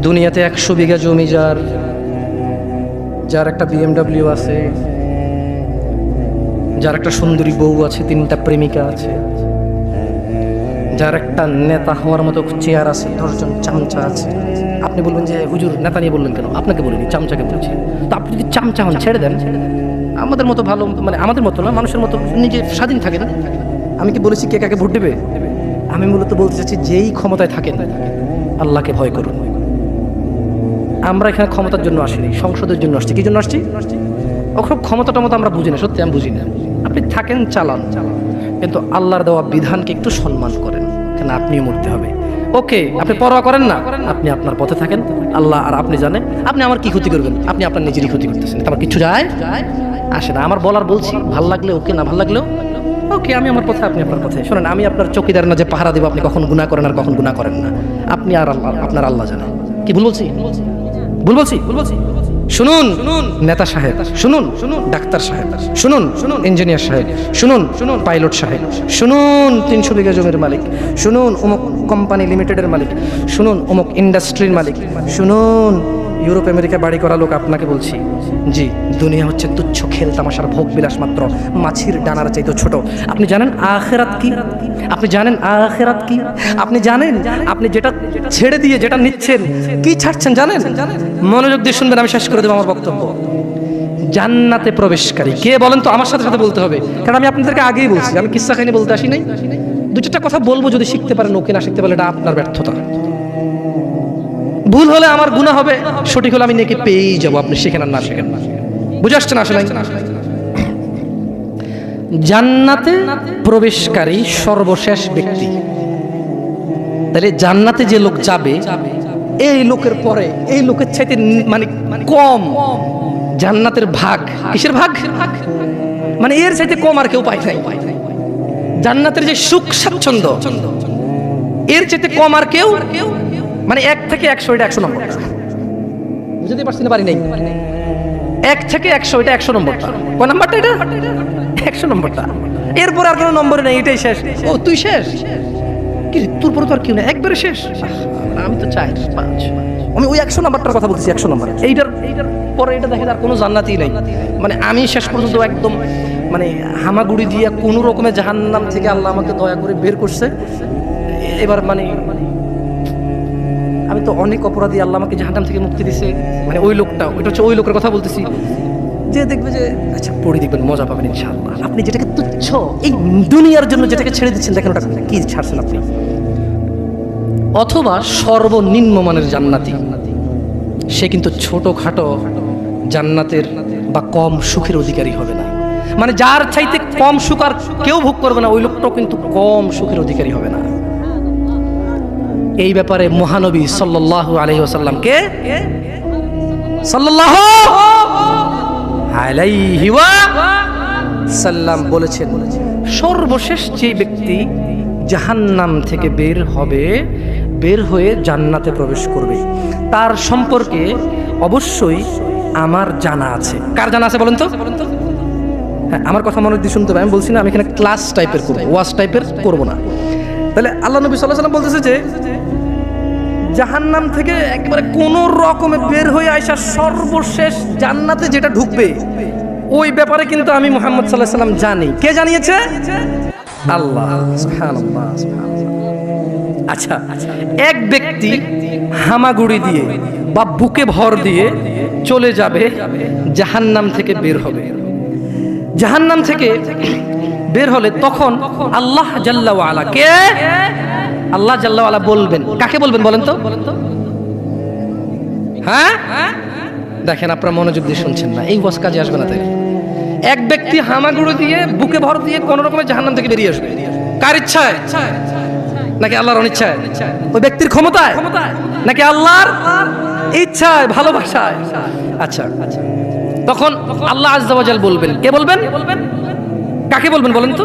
দুনিয়াতে 100 বিঘা জমি যার একটা BMW আছে, যার একটা সুন্দরী বউ আছে, 3টা প্রেমিকা আছে, যার একটা নেতা হওয়ার মতো চেয়ার আছে, 10 জন চামচা আছে। আপনি বলবেন যে হুজুর নেতা নিয়ে বললেন কেন? আপনাকে বলিনি, চামচাকে বলছি। তো আপনি যদি চামচা হন ছেড়ে দেন, আমাদের মতো ভালো, মানে আমাদের মতো না, মানুষের মতো নিজে স্বাধীন থাকেন। আমি কি বলেছি কে কাকে ভোট দেবে? আমি মূলত বলতে চাচ্ছি যেই ক্ষমতায় থাকেন আল্লাহকে ভয় করুন। আমরা এখানে ক্ষমতার জন্য আসিনি, সংসদের জন্য আসছি। কি জন্য আসছি? ওসব ক্ষমতাটা মতো আমরা বুঝি না, সত্যি আমি বুঝি না। আপনি থাকেন, চালান, কিন্তু আল্লাহর দেওয়া বিধানকে একটু সম্মান করেন, কেন আপনিও মরতে হবে। ওকে, আপনি পরোয়া করেন না, আপনি আপনার পথে থাকেন। আল্লাহ আর আপনি জানেন আপনি আমার কি ক্ষতি করবেন। আপনি আপনার নিজেরই ক্ষতি করতেছেন, আমার কিছু যায় আসে না। আমার বলার বলছি, ভাল লাগলে ওকে, না ভাল লাগলেও ওকে। আমি আমার পথে, আপনি আপনার পথে। শোনেন, আমি আপনার চৌকিদার না যে পাহারা দেব আপনি কখন গুনাহ করেন আর কখন গুনাহ করেন না। আপনি আর আল্লাহ, আপনার আল্লাহ জানেন। কি ভুল বলছি? ভুল বলছি? শুনুন নেতা সাহেব, শুনুন ডাক্তার সাহেব, শুনুন ইঞ্জিনিয়ার সাহেব, শুনুন পাইলট সাহেব, শুনুন 300 বিঘা জমির মালিক, শুনুন অমুক কোম্পানি লিমিটেডের মালিক, শুনুন অমুক ইন্ডাস্ট্রির মালিক, শুনুন ইউরোপ আমেরিকা বাড়ি করা লোক, আপনাকে বলছি, জি, দুনিয়া হচ্ছে তুচ্ছ খেল তামাশার ভোগ বিলাস মাত্র, মাছির ডানার চাইতে ছোট। আপনি জানেন আখিরাত কি? আপনি জানেন আখিরাত কি? আপনি জানেন আপনি যেটা ছেড়ে দিয়ে যেটা নিচ্ছেন কি ছাড়ছেন জানেন? মনোযোগ দিয়ে শুনবেন, আমি শেষ করে দেবো আমার বক্তব্য। জান্নাতে প্রবেশকারী কে বলেন তো? আমার সাথে সাথে বলতে হবে, কারণ আমি আপনাদেরকে আগেই বলছি, আমি কিসসা কাহিনী বলতে আসি নাই। 2-4টা কথা বলবো, যদি শিখতে পারেন ওকে, না শিখতে পারলে এটা আপনার ব্যর্থতা। ভুল হলে আমার গুনাহ হবে, সঠিক হলে আমি নেকি পেয়েই যাবো, আপনি শিখেন আর না শিখেন। বুঝে আসছে না? আসলে জান্নাতে প্রবেশকারী সর্বশেষ ব্যক্তি। তাহলে জান্নাতে যে লোক যাবে, এই লোকের পরে এই লোকের চাইতে মানে কম জান্নাতের ভাগ। কিসের ভাগ? মানে এর চাইতে কম আর কেউ পায় নাই। জান্নাতের যে সুখ স্বাচ্ছন্দ্য, এর চাইতে কম আর কেউ, মানে 1 থেকে 100, এটা 100 নম্বর। বুঝতে পারছি না? পারি নাই। 1 থেকে 100, এটা 100 নম্বরটা। কয় নম্বরটা এটা? 100 নম্বরটা। এরপর আর কোনো নম্বর নেই, এটাই শেষ। ও তুই শেষ? কি তোর পরে তো আর কেউ না, একবারে শেষ? আমি তো চাই 5। আমি ওই 100 নম্বরটার কথা বলতেছি, 100 নম্বর। এইটার পরে এটা দেখে আর কোনো জান্নাতই নাই। মানে আমি শেষ পর্যন্ত একদম মানে হামাগুড়ি দিয়ে কোনো রকমের জাহান্নাম থেকে আল্লাহ আমাকে দয়া করে বের করছে। এবার মানে আমি তো অনেক অপরাধী, আল্লাহ আমাকে জাহান্নাম থেকে মুক্তি দিছে। মানে ওই লোকটা, ওইটা হচ্ছে ওই লোকের কথা বলতেছি, যে দেখবে যে আচ্ছা পড়ে দেখবেন, মজা পাবেন ইনশাআল্লাহ। আপনি যেটাকে তুচ্ছ এই দুনিয়ার জন্য যেটাকে ছেড়ে দিচ্ছেন, দেখেন ওটা কি ছাড়ছেন আপনি। অথবা সর্বনিম্ন মানের জান্নাতি, সে কিন্তু ছোটখাটো জান্নাতের বা কম সুখের অধিকারী হবে না। মানে যার চাইতে কম সুখ আর কেউ ভোগ করবে না, ওই লোকটাও কিন্তু কম সুখের অধিকারী হবে না। এই ব্যাপারে মহানবী সাল্লাল্লাহু আলাইহি ওয়াসাল্লামকে সাল্লাল্লাহু আলাইহি ওয়াসাল্লাম বলেছেন, সর্বশেষ যে ব্যক্তি জাহান্নাম থেকে বের হবে, বের হয়ে জান্নাতে প্রবেশ করবে, তার সম্পর্কে অবশ্যই আমার জানা আছে। কার জানা আছে বলেন তো? হ্যাঁ, আমার কথা মনে দিয়ে শুনতে হবে। আমি বলছি না আমি এখানে ক্লাস টাইপের করবো, ওয়াজ টাইপের করবো না। তাহলে আল্লাহ নবী সাল্লাল্লাহু আলাইহি ওয়াসাল্লাম বলতেছে যে জাহান্নাম থেকে একেবারে কোনো রকমে বের হয়ে আসা সর্বশেষ জান্নাতে যেটা ঢুকবে, ওই ব্যাপারে কিন্তু আমি মুহাম্মদ সাল্লাল্লাহু আলাইহি ওয়াসাল্লাম জানি। কে জানিয়েছে? আল্লাহ। সুবহানাল্লাহ, সুবহানাল্লাহ। আচ্ছা, এক ব্যক্তি হামাগুড়ি দিয়ে বা বুকে ভর দিয়ে চলে যাবে, জাহান্নাম থেকে বের হবে। জাহান্নাম থেকে বের হলে তখন আল্লাহ জাল্লা ওয়া আলা, কে? আল্লাহ জাল্লা ওয়া আলা বলবেন। কাকে বলবেন বলেন তো? হ্যাঁ, দেখেন আপনারা মনোযোগ দিয়ে শুনছেন না, এই ওয়াজ কাজে আসবে না। তাই এক ব্যক্তি হামাগুড়ি দিয়ে বুকে ভর দিয়ে কোন রকমের জাহান্নাম থেকে বেরিয়ে আসবে। কার ইচ্ছায়? নাকি আল্লাহর অনিচ্ছায়? ওই ব্যক্তির ক্ষমতায় নাকি আল্লাহর ইচ্ছায়, ভালোবাসায়? আচ্ছা, তখন আল্লাহ আযজা ওয়া জাল বলবেন। কে বলবেন? কাকে বলবেন বলেন তো?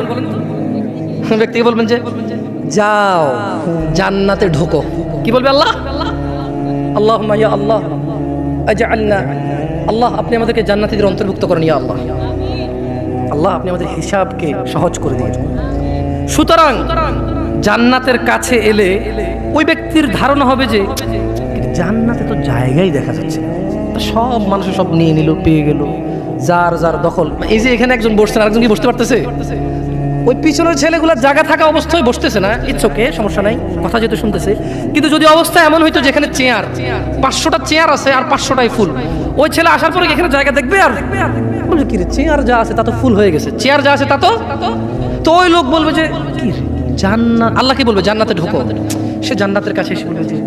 ব্যক্তিকে বলবেন যে যাও জান্নাতে ঢোকো। কি বলবে আল্লাহ? আল্লাহুম্মা ইয়া আল্লাহ আজআলনা, আল্লাহ আপনি আমাদেরকে জান্নাতীদের অন্তর্ভুক্ত করেন। ইয়া আল্লাহ, আল্লাহ আপনি আমাদের হিসাবকে সহজ করে দিন। সুতরাং জান্নাতের কাছে এলে ওই ব্যক্তির ধারণা হবে যে জান্নাতে তো জায়গাই দেখা যাচ্ছে না, সব মানুষের সব নিয়ে নিল, পেয়ে গেল, যার যার দখল। এই যে এখানে একজন বসছেন, আরেকজন কি বসতে পারতেছে? ওই পিছনের ছেলেগুলো জায়গা থাকা অবস্থায় বসতেছে না, ইটস ওকে, সমস্যা নাই, কথা যেহেতু শুনতেছে। কিন্তু যদি অবস্থা এমন হইতো যেখানে চেয়ার 500টা চেয়ার আছে আর 500টাই ফুল, ওই ছেলে আসার পরে এখানে জায়গা দেখবে আর বলবে কি রে, চেয়ার যা আছে তা তো ফুল হয়ে গেছে, চেয়ার যা আছে তা তো ওই লোক বলবে যে কি রে, জান্নাত, আল্লাহ কি বলবে জান্নাতে ঢোকো। সে জান্নাতের কাছে এসে বলবে যে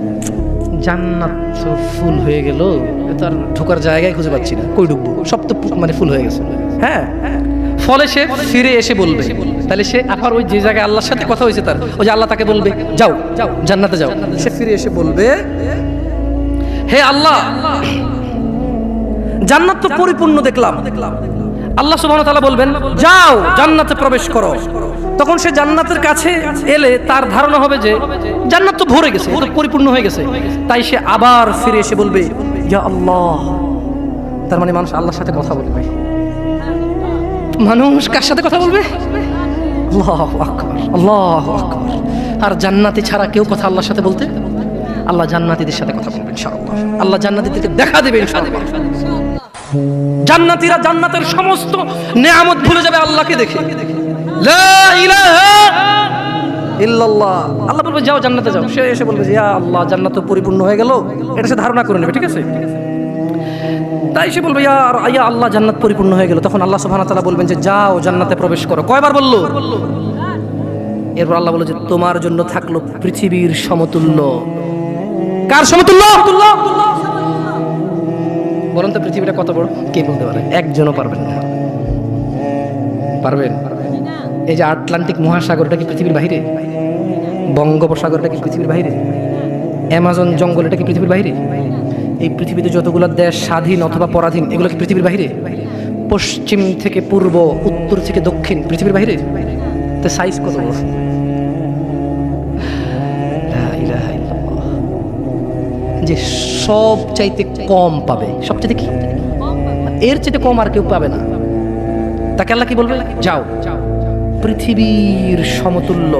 জান্নাত তো ফুল হয়ে গেল, তার ঢোকার জায়গায় খুঁজে পাচ্ছি না, কই ঢুকবো, সব তো মানে ফুল হয়ে গেছে। হ্যাঁ, ফলে সে ফিরে এসে বলবে, তাহলে সে আবার ওই যে জায়গায় আল্লাহর সাথে কথা হয়েছে তার, ওই যে আল্লাহ তাকে বলবে যাও যাও জান্নাতে যাও, সে ফিরে এসে বলবে হে আল্লাহ, জান্নাত তো পরিপূর্ণ দেখলাম। আল্লাহ সুবহানাহু ওয়া তাআলা বলবেন যাও জান্নাতে প্রবেশ করো। তখন সে জান্নাতের কাছে এলে তার ধারণা হবে যে জান্নাত তো ভরে গেছে, তো পরিপূর্ণ হয়ে গেছে, তাই সে আবার ফিরে এসে বলবে ইয়া আল্লাহ। তার মানে মানুষ আল্লাহর সাথে কথা বলবে। মানুষ কার সাথে কথা বলবে? আল্লাহু আকবার, আল্লাহু আকবার। আর জান্নাতি ছাড়া কেউ কথা আল্লাহর সাথে বলতে? আল্লাহ জান্নাতীদের সাথে কথা বলবেন ইনশাআল্লাহ। আল্লাহ জান্নাতীদেরকে দেখা দেবে ইনশাআল্লাহ। জান্নাতীরা জান্নাতের সমস্ত নেয়ামত ভুলে যাবে আল্লাহকে দেখে। লা ইলাহা ইল্লাল্লাহ। আল্লাহ বলবে যাও জান্নাতে যাও। সে এসে বলবে যে ইয়া আল্লাহ, জান্নাত তো পরিপূর্ণ হয়ে গেল, এটা সে ধারণা করে নেবে, ঠিক আছে? তাই সে বলবে ইয়া আল্লাহ, জান্নাত পরিপূর্ণ হয়ে গেল। তখন আল্লাহ সুবহানাহু ওয়া তাআলা বলবেন যে যাও জান্নাতে প্রবেশ করো। কয়বার বললো? এরপর আল্লাহ বলল যে তোমার জন্য থাকলো পৃথিবীর সমতুল্য। কার সমতুল্য? বলুন তো পৃথিবীটা কত বড়? কে বলতে পারে? একজনও পারবেন না। পারবেন? এই যে আটলান্টিক মহাসাগরটা কি পৃথিবীর বাইরে? বঙ্গোপসাগরটা কি পৃথিবীর বাইরে? অ্যামাজন জঙ্গল এটা কি পৃথিবীর বাইরে? এই পৃথিবীতে যতগুলো দেশ স্বাধীন অথবা পরাধীন, এগুলো কি পৃথিবীর বাইরে? পশ্চিম থেকে পূর্ব, উত্তর থেকে দক্ষিণ, পৃথিবীর বাইরে? তো সাইজ কত বড়? যে সব চাইতে কম পাবে, সবচাইতে কি এর চাইতে কম আর কেউ পাবে না, তাকে আল্লাহ কি বলবে? যাও পৃথিবীর সমতুল্য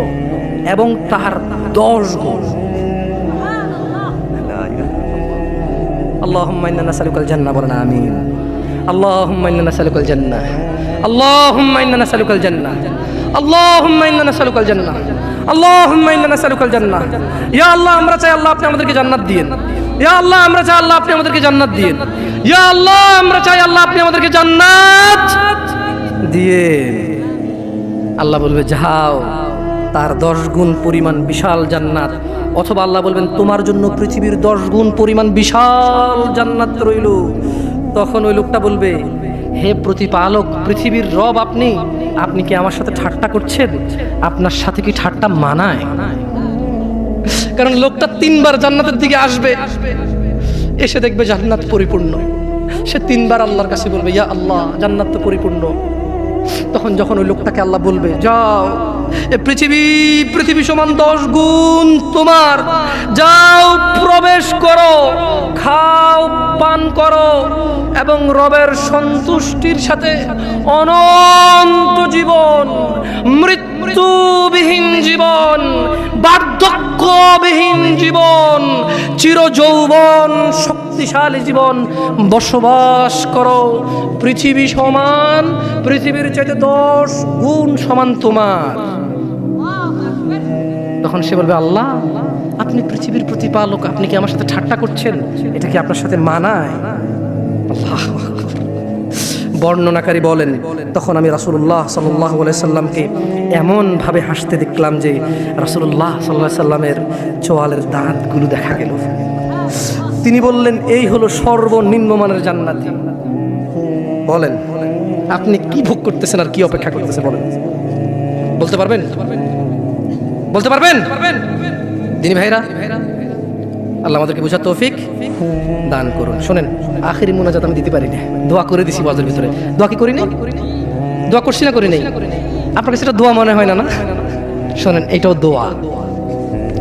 এবং তার 10 গুণ। আল্লাহুম্মা ইন্না নাসআলুকাল জান্নাহ, বলেন আমিন। আল্লাহুম্মা ইন্না নাসআলুকাল জান্নাহ, আল্লাহুম্মা ইন্না নাসআলুকাল জান্নাহ, আল্লাহুম্মা ইন্না নাসআলুকাল জান্নাহ, আল্লাহুম্মা ইন্না নাসআলুকাল জান্নাহ। ইয়া আল্লাহ, আমরা চাই আল্লাহ আপনি আমাদেরকে জান্নাত দিয়েন। ইয়া আল্লাহ, আমরা চাই আল্লাহ আপনি আমাদেরকে জান্নাত দিয়েন। ইয়া আল্লাহ, আমরা চাই আল্লাহ আপনি আমাদেরকে জান্নাত দিয়েন। আল্লাহ বলবে যাও, তার 10 গুণ পরিমাণ বিশাল জান্নাত। অথবা আল্লাহ বলবেন তোমার জন্য পৃথিবীর 10 গুণ পরিমাণ বিশাল জান্নাত রইল। তখন ওই লোকটা বলবে হে প্রতিপালক, পৃথিবীর রব আপনি, আপনি কি আমার সাথে ঠাট্টা করছেন? আপনার সাথে কি ঠাট্টা মানায়? কারণ লোকটা 3 বার জান্নাতের দিকে আসবে, এসে দেখবে জান্নাত পরিপূর্ণ। সে 3 বার আল্লাহর কাছে বলবে ইয়া আল্লাহ, জান্নাত তো পরিপূর্ণ। তখন যখন ওই লোকটাকে আল্লাহ বলবে যাও, এ পৃথিবী সমান 10 গুণ তোমার, যাও প্রবেশ করো, খাও পান করো এবং রবের সন্তুষ্টির সাথে অনন্ত জীবন, মৃত্যুবিহীন জীবন, বার্ধক্যবিহীন জীবন, চিরযৌবন শক্তিশালী জীবন বসবাস করো। পৃথিবী সমান, পৃথিবীর চাইতে 10 গুণ সমান তোমার। তখন সে বলবে আল্লাহ, আপনি পৃথিবীর প্রতিপালক, আপনি কি আমার সাথে ঠাট্টা করছেন? এটা কি আপনার সাথে মানায়? আল্লাহু আকবার। বর্ণনাকারী বলেন তখন আমি রাসূলুল্লাহ সাল্লাল্লাহু আলাইহি সাল্লামকে এমন ভাবে হাসতে দেখলাম যে রাসূলুল্লাহ সাল্লাল্লাহু আলাইহি সাল্লামের চোয়ালের দাঁতগুলো দেখা গেল। তিনি বললেন এই হলো সর্বনিম্ন মানের জান্নাতি। বলেন আপনি কি ভোগ করতেছেন আর কি অপেক্ষা করতেছেন? বলেন, বলতে পারবেন? বলতে পারবেন? দিনী ভাইরা, আল্লাহ আমাদেরকে বুঝার তৌফিক দান করুন। শোনেন, আখিরি মুনাজাত আমি দিতে পারি না, দোয়া করে দিছি ওয়াজের ভিতরে। দোয়া কি করি নাই? দোয়া করছি না করি নাই? আপনার কাছে এটা দোয়া মনে হয় না? না, শোনেন, এটাও দোয়া।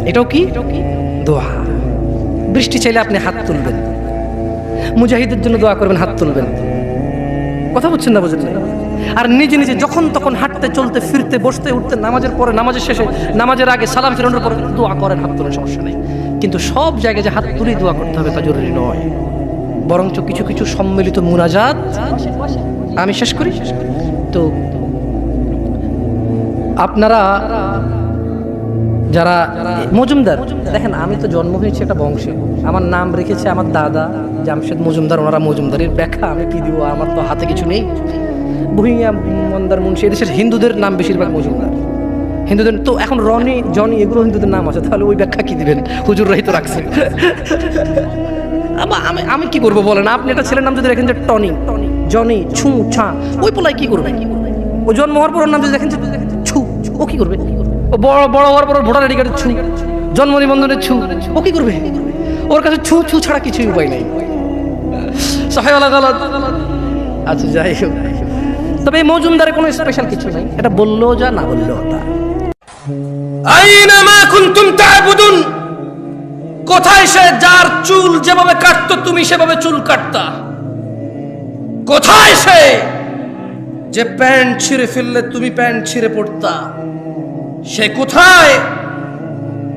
এটাও কি? দোয়া। বৃষ্টি চাইলে আপনি হাত তুলবেন, মুজাহিদের জন্য দোয়া করবেন, হাত তুলবেন। কথা বুঝছেন না? বুঝলেন? আর নিজে নিজে যখন তখন হাঁটতে, চলতে, ফিরতে, বসতে, উঠতে, নামাজের পরে, নামাজের শেষে, নামাজের আগে, সালাম ফিরানোর পরে দোয়া করেন, হাত তোলেন, সমস্যা নেই। কিন্তু সব জায়গায় যে হাত তুলে দোয়া করতে হবে তা জরুরি নয়, বরঞ্চ কিছু কিছু সম্মিলিত মুনাজাত। আমি শেষ করি। তো আপনারা যারা মজুমদার, দেখেন আমি তো জন্ম হয়েছে একটা বংশে, আমার নাম রেখেছে আমার দাদা জামশেদ মজুমদার, ওনারা মজুমদারের ব্যাখ্যা আমি কি দিব, আমার তো হাতে কিছু নেই। ভুঁইয়া, মন্দার, মুন্সি, এদেশের হিন্দুদের নাম বেশিরভাগ মজুমদার। হিন্দুদের তো এখন রনি, জনি এগুলো হিন্দুদের নাম আছে, তাহলে ওই ব্যাখ্যা কি দিবেন? হুজুররাই তো রাখছেন। আমি কি করবো বলেন? আপনি একটা ছেলের নাম যদি দেখেন যে টনি, জনি, ছু, ছা, ওই পোলায় কি করবে? ও জন্ম হওয়ার পর ওর নাম যদি দেখেন যে ছু, ও কি করবে? ও বড় বড় হওয়ার পর ভোটার আইডি কার্ডের ছু, জন্ম নিবন্ধনের ছু, ও কি করবে? ওর কাছে ছু ছু ছাড়া কিছুই উপায় নেই। আচ্ছা যাই হোক, তবে এই মজুমদারে কোনো স্পেশাল কিছু নাই, এটা বললেও যা, না বললেও তা। আইনামা কুনতুম তা'বুদুন, কোথায় সে যার চুল যেভাবে কাটতো তুমি সেভাবে চুল কাটতা? কোথায় সে যে প্যান্ট ছিঁড়ে ফেললে তুমি প্যান্ট ছিঁড়ে পড়তা? সে কোথায়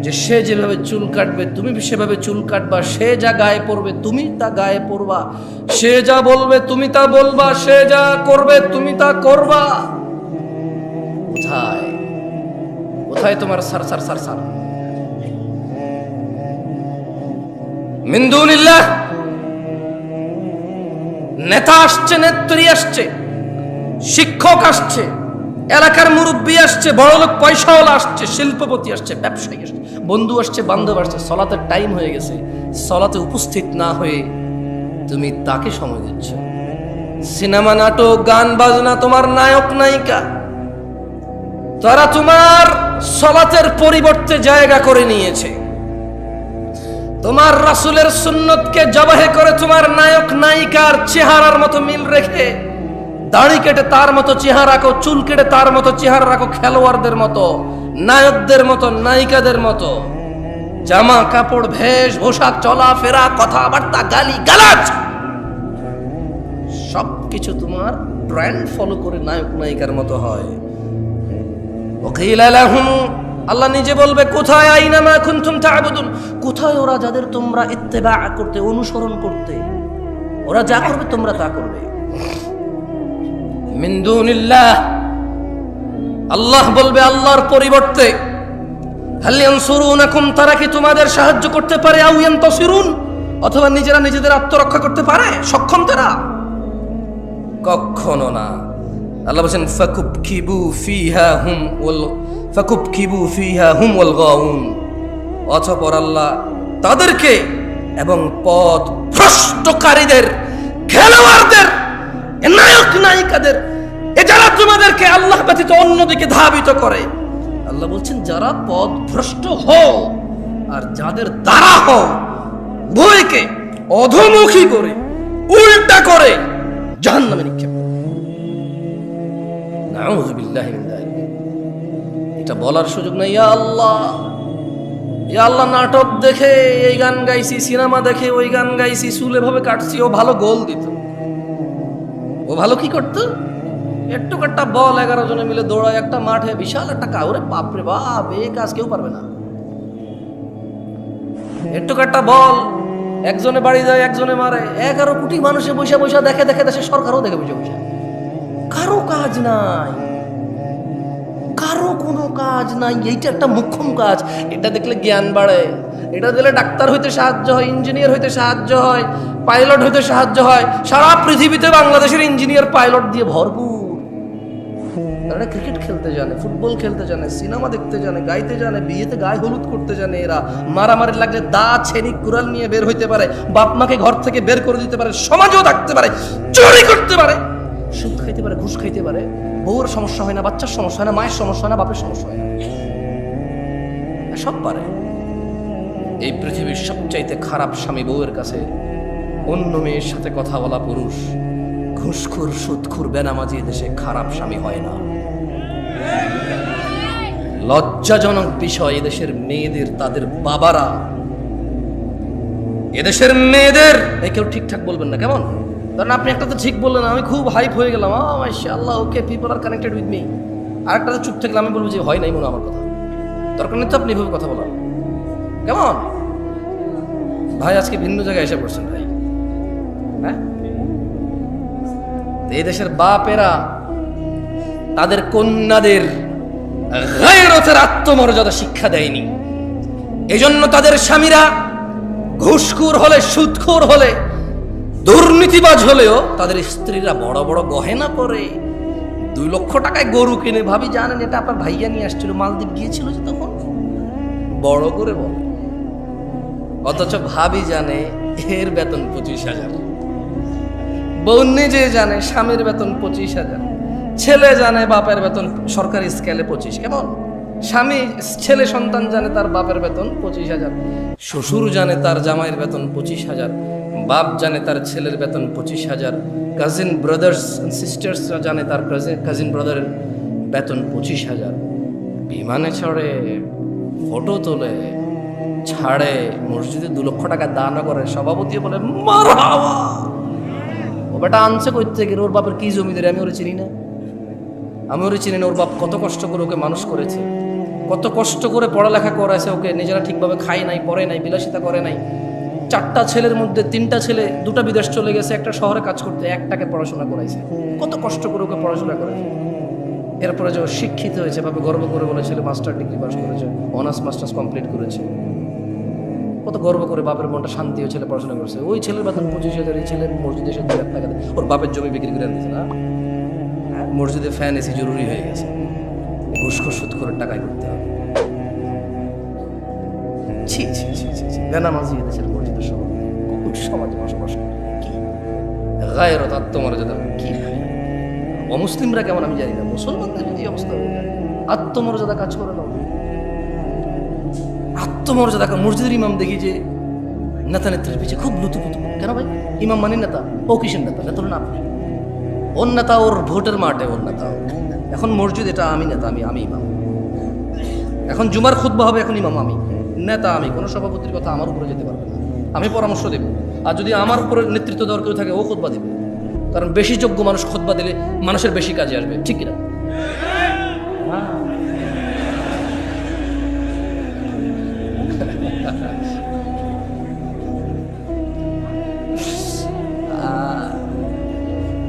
যে সে যেভাবে চুল কাটবে তুমি সেভাবে চুল কাটবা? সে যা গায়ে পড়বে তুমি তা গায়ে পড়বা, সে যা বলবে তুমি তা বলবা, সে যা করবে তুমি তা করবা। কোথায় কোথায় তোমার সার সার সার সার? মিন দুনিল্লাহ, নেতা আসছে, নেত্রী আসছে, শিক্ষক আসছে, এলাকার মুরব্বী আসছে, বড়লোক পয়সাওয়ালা আসছে, শিল্পপতি আসছে, ব্যবসায়ী আসছে, বন্ধু আসছে, বান্ধব আসছে, সলাতের টাইম হয়ে গেছে, সলাতে উপস্থিত না হয়ে তুমি তাকে সময় দিচ্ছ। সিনেমা, নাটক, গান বাজনা তোমার নায়ক নায়িকা, তারা তোমার সলাতের পরিবর্তে জায়গা করে নিয়েছে। তোমার রাসূলের সুন্নতকে জবাহে করে তোমার নায়ক নায়িকার চেহারার মতো মিল রেখে দাড়ি কেটে তার মতো চেহারা রাখো, চুল কেটে তার মতো চেহারা রাখো, খেলোয়াড়দের মতো, নায়কদের মতো, নায়িকাদের মতো। জামা কাপড়, ভেষ ভোষা, চলাফেরা, কথাবার্তা, গালি গালাজ সবকিছু তোমার ট্রেন্ড ফলো করে নায়ক নায়িকার মতো হয়। ওয়াকিলা লাহুম, আল্লাহ নিজে বলবে, কোথায় আইনামা কুনতুম তা'বুদুন, কোথায় ওরা যাদের তোমরা ইত্তেবা করতে, অনুসরণ করতে, ওরা যা করবে তোমরা তা করবে। মিন দুনিল্লাহ, আল্লাহ বলবে আল্লাহর পরিবর্তে, হাল ইয়ানসুরুনাকুম, তারা কি তোমাদের সাহায্য করতে পারে? আও ইয়ানতাসিরুন, অথবা নিজেরা নিজেদের আত্মরক্ষা করতে পারে? সক্ষম তারা? কখনো না। আল্লাহ বলেন ফাকুবকিবু ফিহা হুম ওয়াল গাউন, অতঃপর আল্লাহ তাদেরকে এবং পথ ভ্রষ্টকারীদের, খেলোয়াড়দের, নায়ক নায়িকাদের, এ যারা তোমাদেরকে আল্লাহ ব্যতীত অন্যদিকে ধাবিত করে, আল্লাহ বলছেন যারা পথ ভ্রষ্ট হও আর যাদের দ্বারা হও, উভয়কে অধোমুখী করে, উল্টা করে জাহান্নামে নিক্ষেপ করো। নাউযু বিল্লাহি মিন যালিক। এটা বলার সুযোগ নাই। ইয়া আল্লাহ, ইয়া আল্লাহ, নাটক দেখে এই গান গাইছি, সিনেমা দেখে ওই গান গাইছি, চুল এভাবে কাটছি, ও ভালো গোল দিত। ও ভালো কি করতো? একটু একটা বল 11 জনে মিলে দৌড়ায় একটা মাঠে, বিশাল একটা কাউরে, বাপরে বাপ, এই কাজ কেউ পারবে না। একটু একটা বল একজনে বাড়ি যায়, একজনে মারে, 11 কোটি মানুষে বসে বসে দেখে, দেখে দেশের সরকারও দেখে বসে বসে। কারো কাজ নাই, কারো কোনো কাজ নাই। এইটা একটা মুখ্যম কাজ। এটা দেখলে জ্ঞান বাড়ে, এটা দিলে ডাক্তার হইতে সাহায্য হয়, ইঞ্জিনিয়ার হইতে সাহায্য হয়, পাইলট হইতে সাহায্য হয়। সারা পৃথিবীতে বাংলাদেশের ইঞ্জিনিয়ার পাইলট দিয়ে ভরপুর। তারা ক্রিকেট খেলতে জানে, ফুটবল খেলতে জানে, সিনেমা দেখতে জানে, গাইতে জানে, বিয়েতে গায়ে হলুদ করতে জানে। এরা মারামারি লাগলে দা, ছেনি, কুড়াল নিয়ে বের হইতে পারে, বাপ মাকে ঘর থেকে বের করে দিতে পারে, সমাজেও থাকতে পারে, চুরি করতে পারে, সুদ খাইতে পারে, ঘুষ খাইতে পারে। বউর সমস্যা হয় না, বাচ্চার সমস্যা হয় না, মায়ের সমস্যা হয় না, বাপের সমস্যা হয় না, সব পারে। এই পৃথিবীর সবচাইতে খারাপ স্বামী বউয়ের কাছে অন্য মেয়ের সাথে কথা বলা পুরুষ। ঘুষখোর, সুদখোর, বেনামাজি এদেশে খারাপ স্বামী হয় না। লজ্জাজনক বিষয়, এদেশের মেয়েদের তাদের বাবারা, এদেশের মেয়েদের, কেউ ঠিকঠাক বলবেন না কেমন? কারণ আপনি একটা তো ঠিক বললেন, আমি খুব হাইপ হয়ে গেলাম, মাশাআল্লাহ, okay, people are connected with me. আরেকটা তো চুপ থাকলে আমি বলবো যে হয় নাই মনে আমার কথা। দরকার নেই তো আপনি এভাবে কথা বলার, কেমন? ভাই আজকে ভিন্ন জায়গায় এসে পড়ছেন ভাই। হ্যাঁ, এই দেশের বাপেরা তাদের কন্যাদের গায়রতের আত্মমর্যাদা শিক্ষা দেয়নি। এজন্য তাদের স্বামীরা ঘুষখোর হলে, সুদখোর হলে, দুর্নীতিবাজ হলেও তাদের স্ত্রীরা বড় বড় গহেনা পরে, 2 লক্ষ টাকায় গরু কিনে। ভাবি জানেন এটা আপনার ভাইয়া নিয়ে আসছিল, মালদ্বীপ গিয়েছিল যে, তখন বড় করে বলে। অথচ ভাবি জানে এর বেতন 25,000, বউ নিজে জানে স্বামীর বেতন 25,000, ছেলে জানে বাপের বেতন সরকারি স্কেলে 25। কেমন? স্বামী, ছেলে সন্তান জানে তার বাপের বেতন 25,000, শ্বশুর জানে তার জামাইয়ের বেতন 25,000, বাপ জানে তার ছেলের বেতন 25,000, কাজিন ব্রাদার্স এন্ড সিস্টার্সরা জানে তার কাজিন ব্রাদারের বেতন 25,000। বিমানে চড়ে, ফটো তোলে, ছাড়ে, মসজিদে 2 লক্ষ টাকা দান করে, সভাপতি বলে মারহাবা। ও বেটা আনছে কই থেকে? ওর বাপের কি জমিদারি আমি ওরে চিনি না? আমি ওরে চিনি না? ওর বাপ কত কষ্ট করে ওকে মানুষ করেছে, কত কষ্ট করে পড়ালেখা করাইছে ওকে। নিজেরা ঠিকভাবে খায় নাই, পড়ে নাই, বিলাসিতা করে নাই। 4টা ছেলের মধ্যে 3টা ছেলে, 2টা বিদেশ চলে গেছে, একটা শহরে কাজ করতে, একটাকে পড়াশোনা করাইছে। কত কষ্ট করে ওকে পড়াশোনা করেছে। এরপরে যে শিক্ষিত হয়েছে, ভাবে গর্ব করে বলে ছেলে মাস্টার ডিগ্রি পাস করেছে, অনার্স মাস্টার্স কমপ্লিট করেছে। কত গর্ব করে বাপের মনটা শান্তি হয়ে ছেলে পড়াশোনা করেছে। ওই ছেলের বেতন 25,000, এই ছেলের মসজিদে এসে 2 লাখ টাকা দেয়। ওর বাপের জমি বিক্রি করে দিয়েছে না, মসজিদে ফ্যান এসি জরুরি হয়ে গেছে, ঘুষখোর সুদখোরের টাকায় করতে হবে। ছি ছি ছি ছি ছি, বেনামাজি এদেশের মসজিদের সমাজে বসবাস করে কি গায়রত, আত্মমর্যাদা কি? অমুসলিমরা কেমন আমি জানি না, মুসলমানদের যদি অবস্থা হয়ে যায়, আত্মমর্যাদা কাজ করে না, আত্মমর্যাদা। মসজিদের ইমাম দেখি যে নেতা নেত্রীর পিছিয়ে খুব লুতুপুতু। কেন ভাই? ইমাম মানে নেতা, ও কিসের নেতা? নেতা না আপনি, ওর নেতা ওর ভোটের মাঠে, ওর নেতা। এখন মসজিদ এটা আমি নেতা, আমি ইমাম। এখন জুমার খুতবা হবে, এখন ইমাম আমি, নেতা আমি। কোনো সভাপতির কথা আমার উপরে যেতে পারবে না, আমি পরামর্শ দেব। আর যদি আমার উপরে নেতৃত্ব দেওয়ার কেউ থাকে, ও খুতবা দেবে। কারণ বেশি যোগ্য মানুষ খুতবা দিলে মানুষের বেশি কাজে আসবে, ঠিক কিনা?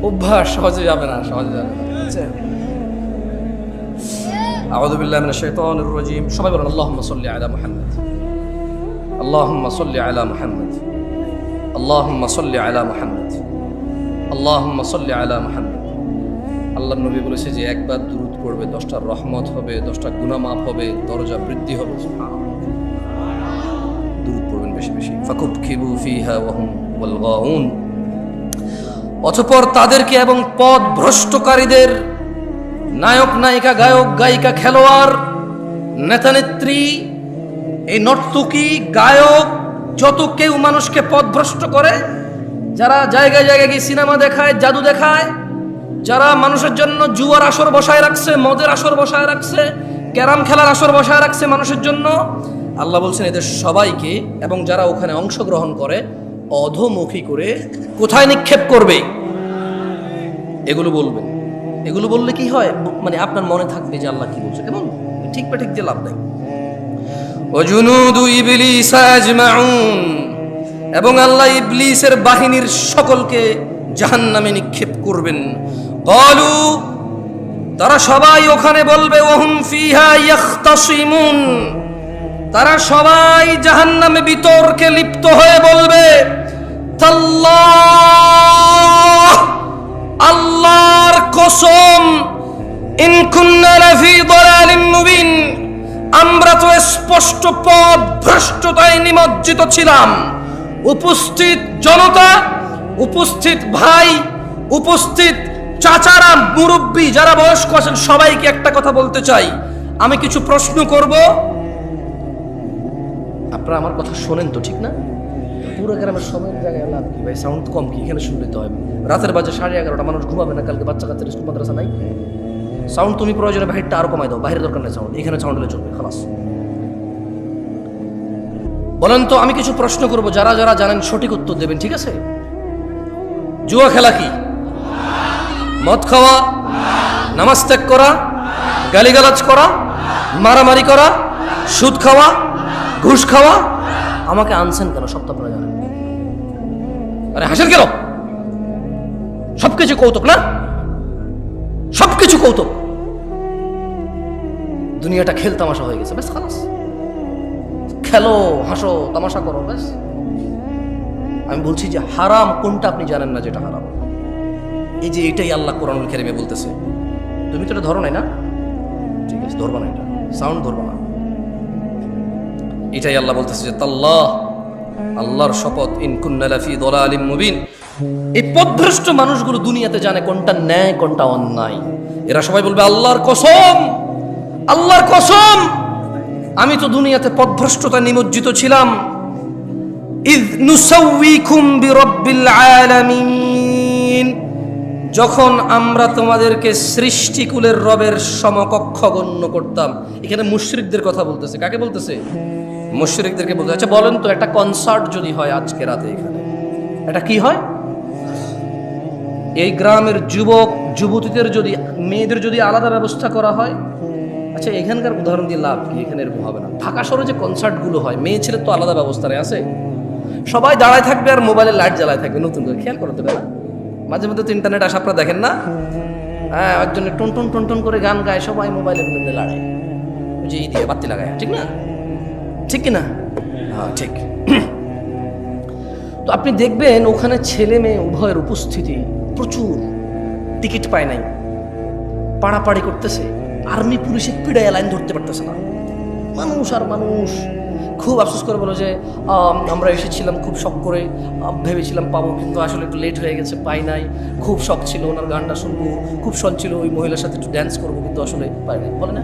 অভ্যাস সহজে যাবে না, সহজে যাবে না। আউযু বিল্লাহি মিনাশ শাইতানির রাজীম। সবাই বলেন আল্লাহুম্মা সাল্লি আলা মুহাম্মদ, আল্লাহুম্মা সাল্লি আলা মুহাম্মদ, আল্লাহুম্মা সাল্লি আলা মুহাম্মদ, আল্লাহুম্মা সাল্লি আলা মুহাম্মদ। আল্লাহর নবী বলেছে যে একবার দুরূদ পড়বে 10টা রহমত হবে, 10টা গুনাহ মাফ হবে, দরজা বৃদ্ধি হবে। দুরূদ পড়বেন বেশি বেশি। ফাকুবকিবু ফিহা ওয়া হুম ওয়াল গাউন। অতঃপর তাদেরকে এবং পথ ভ্রষ্টকারীদের, নায়ক নায়িকা, গায়ক গায়িকা, খেলোয়াড়, নেতা নেত্রী, এই নর্তকী, গায়ক, যত কেউ মানুষকে পথভ্রষ্ট করে, যারা জায়গায় জায়গায় গিয়ে সিনেমা দেখায়, জাদু দেখায়, যারা মানুষের জন্য জুয়ার আসর বসায় রাখছে, মদের আসর বসায় রাখছে, ক্যারাম খেলার আসর বসায় রাখছে মানুষের জন্য, আল্লাহ বলছেন এদের সবাইকে এবং যারা ওখানে অংশগ্রহণ করে অধোমুখী করে কোথায় নিক্ষেপ করবে এগুলো বলবেন। এগুলো বললে কি হয়, মানে আপনার মনে থাকবে যে আল্লাহ কি বলছে, কেমন ঠিক বা ঠিক যে লাভ নেই। ওয়াজুনুদু ইবলিস আজমাউন, এবং আল্লাহ ইবলিসের বাহিনীর সকলকে জাহান্নামে নিক্ষেপ করবেন। ক্বালু, তারা সবাই ওখানে বলবে, ওয়াহুম ফিহা ইয়াখতাসিমুন, তারা সবাই জাহান্নামে বিতর্কে লিপ্ত হয়ে বলবে, তাল্লাহ, আল্লাহর কসম, ইন কুন্না লাফি দালালিন মুবিন, আমরা তো স্পষ্ট পথ ভ্রষ্টতায় নিমজ্জিত ছিলাম। উপস্থিত জনতা, উপস্থিত ভাই, উপস্থিত চাচারা, মুরব্বী যারা বয়স্ক আছেন, সবাইকে একটা কথা বলতে চাই। আমি কিছু প্রশ্ন করব, আপনারা আমার কথা শোনেন তো, ঠিক না? পুরো গ্রামের সবাই জায়গায় লাভ কি ভাই? সাউন্ড কম কি? এখানে শুনতে তো হয়। রাতের বাজে 11:30, মানুষ ঘুমাবে না, কালকে বাচ্চা কাচ্চার স্কুল মাদ্রাসা নাই। সাউন্ড তুমি প্রয়োজনে বাহিরটা আরো কমাই দাও, বাইরের দরকার নেই সাউন্ড, এখানে সাউন্ড হলে চলবে, খালাস। বলেন তো, আমি কিছু প্রশ্ন করব, যারা যারা জানেন সঠিক উত্তর দেবেন, ঠিক আছে? জুয়া খেলা কি? মদ খাওয়া, নামাজ ত্যাগ করা, গালিগালাজ করা, মারামারি করা, সুদ খাওয়া, ঘুষ খাওয়া, আমাকে আনছেন কেন? সব তো আপনারা জানেন। আরে হাসেন কেন? সবকিছু কৌতুক না? সবকিছু কৌতুক। দুনিয়াটা খেল তামাশা হয়ে গেছে, ব্যাস খালাস। খেলো, হাসো, তামাশা করো, ব্যাস। আমি বলছি যে হারাম কোনটা আপনি জানেন না যেটা হারাম। এই যে এটাই আল্লাহ কোরআনুল কারীমে বলতেছে। তুমি তো এটা ধরো নাই না? ঠিক আছে, ধরবা না, এটা সাউন্ড ধরবা না। এটাই আল্লাহ বলতেছে যে তাল্লাহ, আল্লাহর শপথ, ইন কুন্না লাফি দালালিম মুবিন। এই পথভ্রষ্ট মানুষগুলো দুনিয়াতে জানে কোনটা ন্যায় কোনটা অন্যায়। এরা সবাই বলবে আল্লাহর কসম, আল্লাহর কসম, আমি তো দুনিয়াতে পথভ্রষ্টতা নিমজ্জিত ছিলাম। ইয নুসাউইকুম বিরাব্বিল আলামিন, যখন আমরা তোমাদেরকে সৃষ্টিকুলের রবের সমকক্ষ গণ্য করতাম। এখানে মুশরিকদের কথা বলতেছে। কাকে বলতেছে? মুশরিকদেরকে বলতে। আচ্ছা বলেন তো, একটা কনসার্ট যদি হয় আজকে রাতে এখানে, এটা কি হয়? এই গ্রামের যুবক যুবতীদের যদি, মেয়েদের যদি আলাদা ব্যবস্থা করা হয়, আচ্ছা এখানকার উদাহরণ দিয়ে লাভ কি? এখানে এরকম হবে না। ঢাকা শহরে যে কনসার্টগুলো হয়, মেয়ে ছেলের তো আলাদা ব্যবস্থা নেই, আছে? সবাই দাঁড়ায় থাকবে আর মোবাইলে লাইট জ্বালায় থাকবে নতুন করে। খেয়াল করতে পারে না? মাঝে মধ্যে তো ইন্টারনেট আসা আপনারা দেখেন না? হ্যাঁ, একজনে টন টন টন টন করে গান গায়, সবাই মোবাইলে লড়ায়, যে এই দিয়ে বাতি লাগায়, ঠিক না? ঠিক কিনা? হ্যাঁ ঠিক। তো আপনি দেখবেন ওখানে ছেলে মেয়ে উভয়ের উপস্থিতি প্রচুর, টিকিট পায় নাই, পাড়াপাড়ি করতেছে, আর্মি পুলিশে পিড়ায় লাইন ধরতে পারতেছে না, মানুষ আর মানুষ। খুব আফসোস করে বলো যে আমরা এসেছিলাম খুব শখ করে, ভেবেছিলাম পাবো, কিন্তু আসলে একটু লেট হয়ে গেছে, পাই নাই। খুব শখ ছিল ওনার গানটা শুনবো, খুব শখ ছিল ওই মহিলার সাথে একটু ড্যান্স করবো, কিন্তু আসলে পাই নাই। বলে না,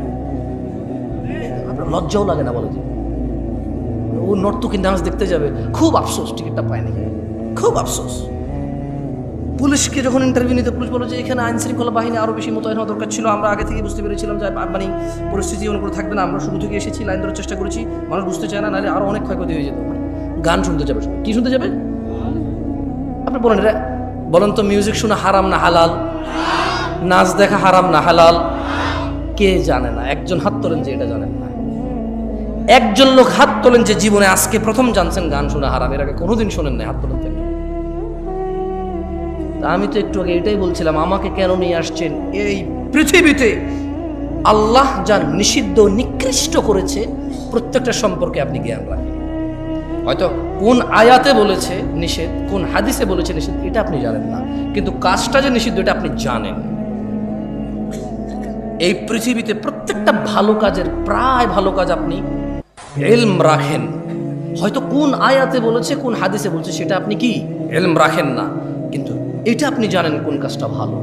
আপনার লজ্জাও লাগে না? বলে যে ও নর্তকী ডান্স দেখতে যাবে, খুব আফসোস টিকিটটা পায়নি, খুব আফসোস। পুলিশকে যখন ইন্টারভিউ নিতে, পুলিশ বলো যে এখানে আইন শৃঙ্খলা বাহিনী আরও বেশি মোতায়েন হওয়া দরকার ছিল, আমরা আগে থেকে বুঝতে পেরেছিলাম যে মানে পরিস্থিতি অনুকূল থাকবে না, আমরা শুরু থেকে এসেছি, লাইন ধরার চেষ্টা করেছি, মানুষ বুঝতে চায় না, নাহলে আরও অনেক ক্ষয়ক্ষতি হয়ে যেত। গান শুনতে যাবে, কি শুনতে যাবে? আপনি বলেন, এটা বলেন তো, মিউজিক শোনা হারাম না হালাল? নাচ দেখা হারাম না হালাল? কে জানে না? একজন হাত তোলেন যে এটা জানেন না। একজন লোক হাত তোলেন যে জীবনে আজকে প্রথম জানছেন গান শোনা হারাম, এর আগে কোনোদিন শোনেন নাই, হাত তোলেন। আমি তো একটু আগে এটাই বলছিলাম, আমাকে কেন নিয়ে আসছেন এই পৃথিবীতে? আল্লাহ যা নিষিদ্ধ নিকৃষ্ট করেছে প্রত্যেকটা সম্পর্কে আপনি জ্ঞান রাখেন। হয়তো কোন আয়াতে বলেছে নিষেধ, কোন হাদিসে বলেছে নিষেধ, এটা আপনি জানেন না, কিন্তু কাজটা যে নিষিদ্ধ এটা আপনি জানেন। এই পৃথিবীতে প্রত্যেকটা ভালো কাজের, প্রায় ভালো কাজ আপনি ইলম রাখেন। হয়তো কোন আয়াতে বলেছে, কোন হাদিসে বলেছে, সেটা আপনি কি ইলম রাখেন না, কিন্তু এটা আপনি জানেন কোন কাজটা ভালো।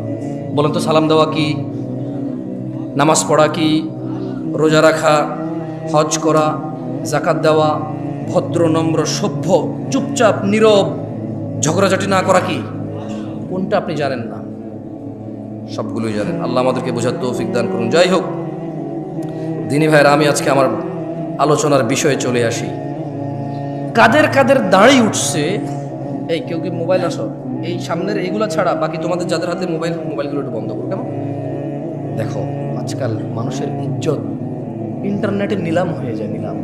বলেন তো, সালাম দেওয়া কি, নামাজ পড়া কি, রোজা রাখা, হজ করা, যাকাত দেওয়া, ভদ্র নম্র সভ্য চুপচাপ নীরব ঝগড়াঝাটি না করা কি, কোনটা আপনি জানেন না? সবগুলোই জানেন। আল্লাহ আমাদেরকে বোঝার তৌফিক দান করুন। যাই হোক দিনী ভাইরা, আমি আজকে আমার আলোচনার বিষয়ে চলে আসি। কাদের কাদের দাঁড়িয়ে উঠছে, এই কেউ কি মোবাইল আসো, এই সামনের এইগুলা ছাড়া বাকি তোমাদের যাদের হাতে মোবাইলগুলো একটু বন্ধ করো। কেমন দেখো, আজকাল মানুষের ইজ্জত ইন্টারনেটে নিলাম হয়ে যায়, নিলাম।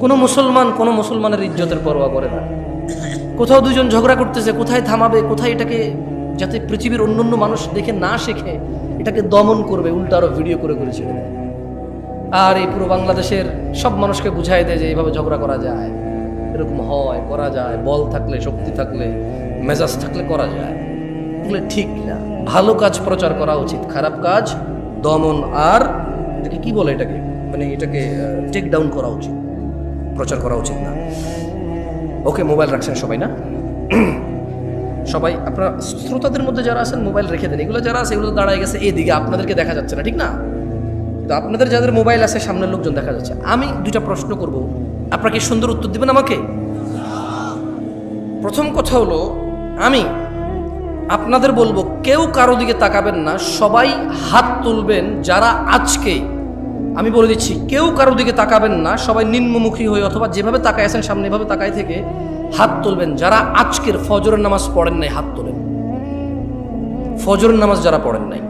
কোনো মুসলমানের ইজ্জতের পরোয়া করে না। কোথাও দুজন ঝগড়া করতেছে, কোথায় থামাবে, কোথায় এটাকে যাতে পৃথিবীর অন্যান্য মানুষ দেখে না শেখে, এটাকে দমন করবে, উল্টা আরো ভিডিও করে করে ছেড়ে দেয়। আর এই পুরো বাংলাদেশের সব মানুষকে বুঝাই দেয় যে এইভাবে ঝগড়া করা যায়, এরকম হয়, করা যায়, বল থাকলে, শক্তি থাকলে, মেজাজ থাকলে করা যায়। এগুলো ঠিক না। ভালো কাজ প্রচার করা উচিত, খারাপ কাজ দমন, আর এটাকে কি বলে, এটাকে মানে এটাকে টেক ডাউন করা উচিত, প্রচার করা উচিত না। ওকে, মোবাইল রাখছেন সবাই না? সবাই আপনারা শ্রোতাদের মধ্যে যারা আছেন মোবাইল রেখে দেন। এগুলো যারা আছে এগুলো দাঁড়ায় গেছে এদিকে, আপনাদেরকে দেখা যাচ্ছে না, ঠিক না? তো আপনাদের যাদের মোবাইল আছে সামনের লোকজন দেখা যাচ্ছে। আমি দুইটা প্রশ্ন করব, আপনারা কি সুন্দর উত্তর দিবেন আমাকে? প্রথম কথা হলো, আমি আপনাদের বলবো কেউ কারো দিকে তাকাবেন না, সবাই হাত তুলবেন যারা আজকে, আমি বলে দিচ্ছি, কেউ কারো দিকে তাকাবেন না, সবাই নিম্নমুখী হয়ে অথবা যেভাবে তাকায় আছেন সামনে এভাবে তাকায় থেকে হাত তুলবেন যারা আজকের ফজরের নামাজ পড়েন নাই। হাত তোলেন ফজরের নামাজ যারা পড়েন নাই।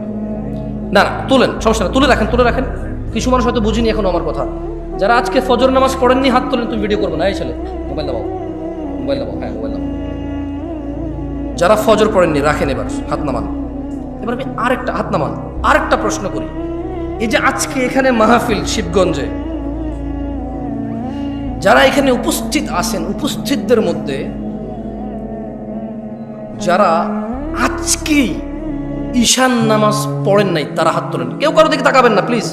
না না, তুলেন, সমস্যা না, তুলে রাখেন। কিছু মানুষ হয়তো বুঝিনি এখনো আমার কথা, যারা আজকে ফজর নামাজ পড়েননি হাত তোলেন, তুমি ভিডিও করবো না। এই ছেলে মোবাইল দাও, মোবাইল দাও, হ্যাঁ মোবাইল দাও। যারা ফজর পড়েননি রাখেন, এবার হাত নামান। এবার আমি আরেকটা হাত নামান, আরেকটা প্রশ্ন করি। এই যে আজকে এখানে মাহফিল শিবগঞ্জে, যারা এখানে উপস্থিত আছেন, উপস্থিতদের মধ্যে যারা আজকে ঈশান নামাজ পড়েন নাই তারা হাত তোলেন। কেউ কারো দিকে তাকাবেন না প্লিজ,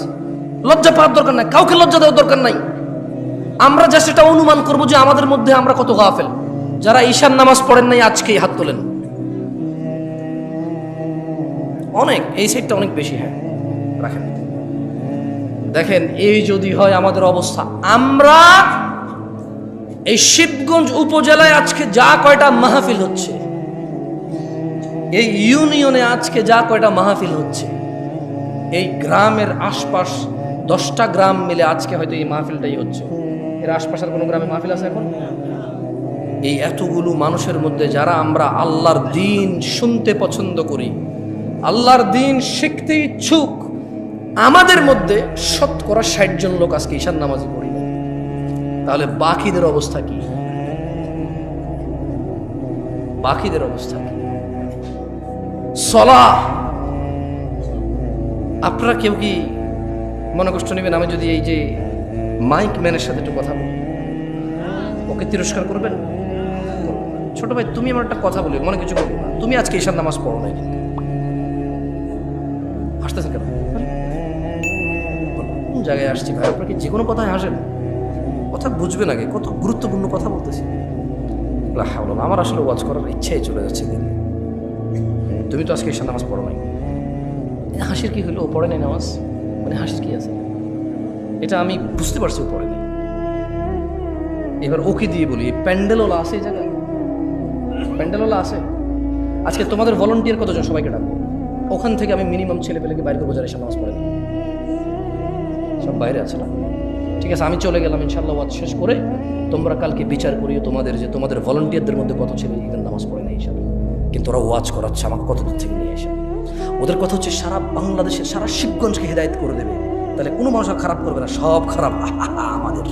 লজ্জা পাওয়ার দরকার নাই, কাউকে লজ্জা দেওয়ার দরকার নাই। আমরা যা সেটা অনুমান করবো যে আমাদের মধ্যে আমরা কত গাফেল। যারা ঈশান নামাজ পড়েন নাই আজকেই হাত তোলেন। অনেক, এই সাইডটা অনেক বেশি। হ্যাঁ রাখেন। দেখেন এই যদি হয় আমাদের অবস্থা, আমরা এই শিবগঞ্জ উপজেলায় আজকে যা কয়টা মাহফিল হচ্ছে, এই ইউনিয়নে আজকে যা কয়টা মাহফিল হচ্ছে, এই গ্রামের আশপাশ 10টা গ্রাম মিলে আজকে হয়তো এই মাহফিলটাই হচ্ছে। এর আশপাশের কোনো গ্রামে মাহফিল আছে এখন? এই এতগুলো মানুষের মধ্যে যারা আমরা আল্লাহর দ্বীন শুনতে পছন্দ করি, আল্লাহর দ্বীন শিখতে ইচ্ছুক, আমাদের মধ্যে শতকরা 60 জন লোক আজকে ঈশান নামাজি পড়ি। তাহলে বাকিদের অবস্থা কি? বাকিদের অবস্থা কি? সলাহ, আপনারা কেউ কি মনে কষ্ট নেবেন আমি যদি এই যে মাইক ম্যানের সাথে একটু কথা বলি? ওকে তিরস্কার করবেন? ছোট ভাই তুমি আমার একটা কথা বলি, মনে কিছু বলবো না, তুমি আজকে ঈশান নামাজ পড়ো নাই, কিন্তু হাসতেছেন কেন? কোন জায়গায় আসছি ভাই? আপনার কি যে কোনো কথায় হাসেন? কথা বুঝবেন আগে, কত গুরুত্বপূর্ণ কথা বলতেছি। আমার আসলে ওয়াজ করার ইচ্ছাই চলে যাচ্ছে দিন। তুমি তো আজকে ঈশান নামাজ পড়ো নাই, হাসির কি হলো? ও পড়ে নাই নামাজ, মানে হাসির কি আছে? এটা আমি বুঝতে পারছি ও পড়ে নাই। এবার ওকে দিয়ে বলি, প্যান্ডেলওয়ালা আছে এই জায়গায়? প্যান্ডেলওয়ালা আছে? আজকে তোমাদের ভলান্টিয়ার কতজন? সবাইকে ডাকবো, ওখান থেকে আমি মিনিমাম ছেলে পেলেকে বাইরে করবো যারা ঈশান নামাজ পড়ে না। সব বাইরে আছে না? ঠিক আছে, আমি চলে গেলাম, ইনশাল্লাহ ওয়াজ শেষ করে তোমরা কালকে বিচার করিও তোমাদের যে তোমাদের ভলান্টিয়ারদের মধ্যে কত ছেলে ঈশান নামাজ পড়ে না ঈশান, কিন্তু ওরা ওয়াজ করাচ্ছে আমাকে কত দূর থেকে নিয়ে এসে। ওদের কথা হচ্ছে সারা বাংলাদেশের, সারা শিবগঞ্জকে হেদায়েত করে দেবে। তাহলে কোনো মানুষ খারাপ করবে না, সব খারাপ আমাদের।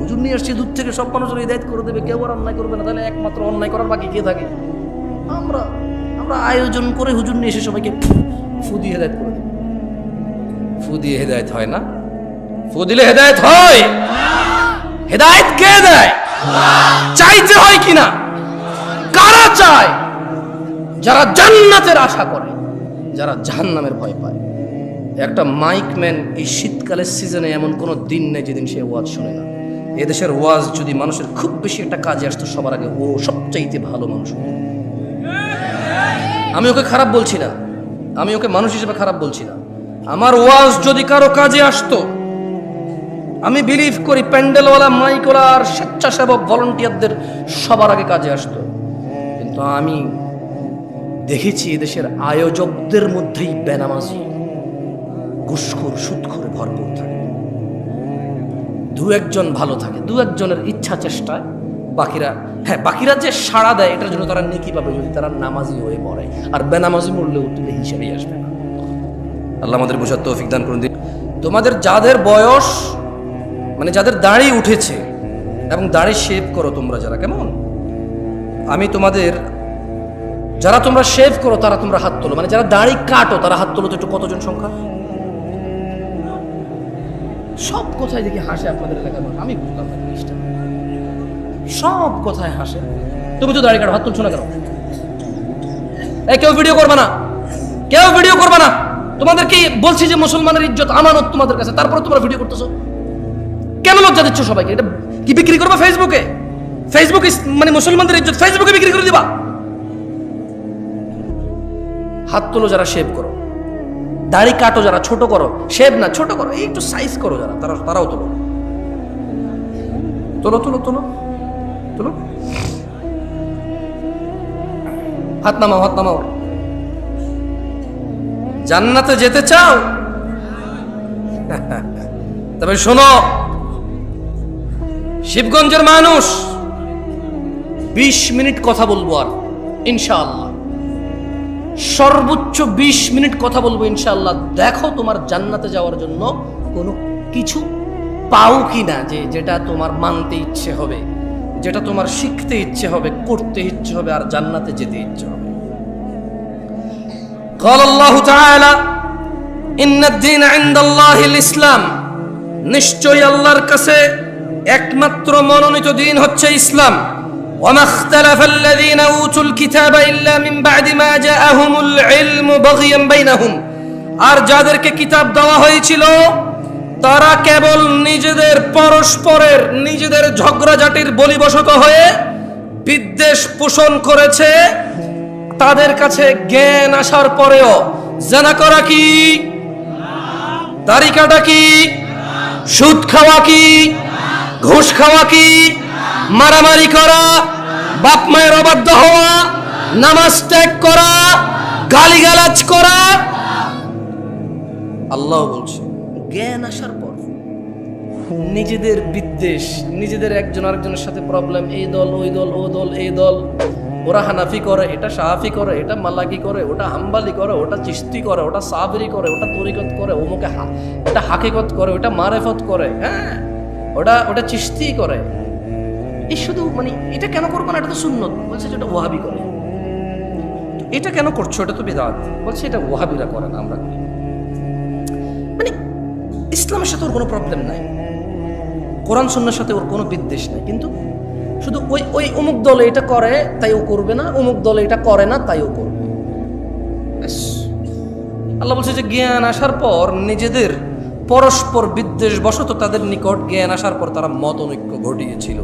হুজুর নিয়ে আসছে দূর থেকে, সব মানুষের হেদায়েত করে দেবে, কেউ আর অন্যায় করবে না। তাহলে একমাত্র অন্যায় করার বাকি কে থাকে? আমরা আয়োজন করে হুজুর নিয়ে এসে সবাইকে ফু দিয়ে হেদায়েত করে দেবে। ফু দিয়ে হেদায়েত হয় না, ফু দিলে হেদায়েত হয়? হেদায়েত কে দেয়? চাইতে হয় কিনা? কারা চায়? যারা জান্নাতের আশা করে, যারা জাহান্নামের ভয় পায়। একটা মাইক ম্যান এই শীতকালের সিজনে এমন কোনো দিন নেই যেদিন সে ওয়াজ শোনে না। এদেশের ওয়াজ যদি মানুষের খুব বেশি একটা কাজে আসতো, সবার আগে ও সবচাইতে ভালো মানুষ। আমি ওকে খারাপ বলছি না, আমি ওকে মানুষ হিসেবে খারাপ বলছি না। আমার ওয়াজ যদি কারো কাজে আসতো, আমি বিলিভ করি প্যান্ডেলওয়ালা, মাইকওয়ালা আর স্বেচ্ছাসেবক ভলান্টিয়ারদের সবার আগে কাজে আসতো। কিন্তু আমি দেখেছি এদেশের আয়োজকদের মধ্যেই বেনামাজি, ঘুষখোর, সুদখোর ভরপুর থাকে। দু একজন ভালো থাকে, দু একজনের ইচ্ছা চেষ্টায়, বাকিরা যে সাড়া দেয় এটার জন্য তারা নেকি পাবে যদি তারা নামাজি হয়ে পড়ে। আর বেনামাজি মরলে উঠলে হিসেবেই আসবে না। আল্লাহ আমাদের বোঝার তৌফিক দান করুন। তোমাদের যাদের বয়স, মানে যাদের দাড়ি উঠেছে এবং দাড়ি শেভ করো তোমরা যারা, কেমন? আমি তোমাদের, যারা তোমরা শেভ করো তারা তোমরা হাত তোলো, মানে যারা দাড়ি কাটো তারা হাত তোলো তো একটু। কতজন সংখ্যা? সব কথায় দেখি হাসে আপনাদের এলাকার মানুষ, আমি বুঝলাম না জিনিসটা। সব কথায় হাসে। তুমি তো দাড়ি কাটো, হাত তুলছো না কেন? কেউ ভিডিও করবে না, কেউ ভিডিও করবে না। তোমাদের কি বলছি যে মুসলমানের ইজ্জত আমানত তোমাদের কাছে, তারপরে তোমরা ভিডিও করতেছো কেন? লজ্জা দিচ্ছ সবাইকে। এটা কি বিক্রি করবে ফেসবুকে? ফেসবুকে মানে মুসলমানদের ইজ্জত ফেসবুকে বিক্রি করে দিবা? হাত তোলো যারা শেভ করো, দাড়ি কাটো যারা, ছোট করো, শেভ না ছোট করো, এই একটু সাইজ করো যারা, তারাও তোলো, তোলো তোলো তোলো তোলো। হাত নামাও, হাত নামাও। জান্নাতে যেতে চাও? তবে শোনো, শিবগঞ্জের মানুষ 20 মিনিট কথা বলবো, আর ইনশাআল্লাহ সর্বোচ্চ 20 মিনিট কথা বলবো ইনশাআল্লাহ। দেখো তোমার জান্নাতে যাওয়ার জন্য কোনো কিছু পাও কিনা যে যেটা তোমার মানতে ইচ্ছে হবে, যেটা তোমার শিখতে ইচ্ছে হবে, করতে ইচ্ছে হবে, আর জান্নাতে যেতে ইচ্ছে হবে। قال الله تعالى إن الدين عند الله الإسلام, নিশ্চয়ই আল্লাহর কাছে একমাত্র মনোনীত দিন হচ্ছে ইসলাম। وما اختلف الذين أوتوا الكتاب إلا من بعد ما جاءهم العلم بغيا بينهم, আর যাদেরকে কিতাব দেওয়া হয়েছিল তারা কেবল নিজেদের পরস্পরের নিজেদের ঝগড়াঝাটির বলিবশত হয়ে বিদ্বেষ পোষণ করেছে। তাদের কাছে জ্ঞান আসার পরেও জানা করা কি, দাড়ি কাটা কি, সুদ খাওয়া কি, ঘুষ খাওয়া কি, মারামারি করা, বাপ মায়ের অবাধ্য হওয়া, নামাজ ত্যাগ করা, গালিগালাজ করা। আল্লাহ বলছে জ্ঞান আসার পর নিজেদের বিদ্বেষ, নিজেদের একজন আরেকজনের সাথে প্রবলেম, এই দল ওই দল, ও দল এই দল, ওরা হানাফি করে, এটা শাহাফি করে, এটা মালাকি করে, ওটা হাম্বালি করে, ওটা চিশতি করে, ওটা সাবরি করে, ওটা তরিকত করে, ওমুকে ওটা হাকিকত করে, ওটা মারেফত করে, হ্যাঁ ওটা চিশতি করে। এই শুধু মানে এটা কেন করবো না, এটা তো সুন্নত, বলছে যেটা ওয়াহাবি করে। এটা কেন করছো, এটা তো বিদআত, বলছে এটা ওয়াহাবিরা করে না, আমরা করি। মানে ইসলামের সাথে ওর কোনো প্রবলেম নাই, কোরআন সুন্নাহর সাথে ওর কোনো বিদ্বেষ নাই, কিন্তু শুধু ওই অমুক দলে এটা করে তাই ও করবে না, অমুক দলে এটা করে না তাই ও করবে। আল্লাহ বলছে যে জ্ঞান আসার পর নিজেদের পরস্পর বিদ্বেষ বশত তাদের নিকট জ্ঞান আসার পর তারা মত অনৈক্য ঘটিয়েছিল।